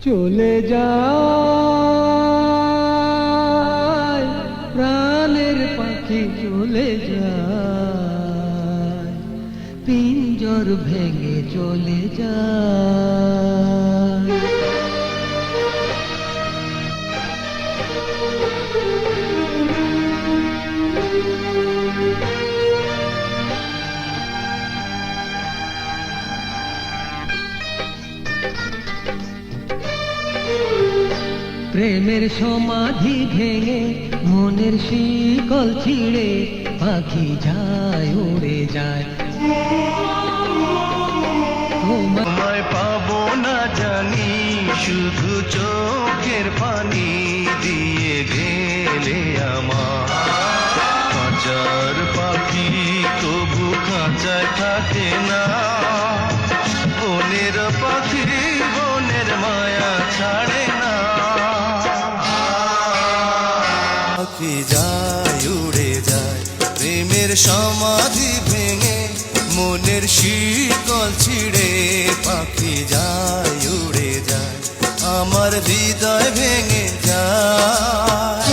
চলে যায় প্রাণের পাখি চলে যায়, পিঞ্জর ভেঙে চলে যায়। প্রেমের সমাধি ভেঙে মনের শিকল ছিঁড়ে পাখি যায় উড়ে যায়। তোমায় পাবো না জানি, শুধু চোখের পানি দিয়ে গেলে আমার। খাঁচার পাখি তবু খাঁচায় থাকে না, বনের পাখি বনের মায়া ছাড়ে না। পাখি যায় উড়ে যায়, প্রেমের সমাধি ভেঙে মনের শিকল ছিঁড়ে পাখি যায় উড়ে যায়, আমার হৃদয় ভেঙে যায়।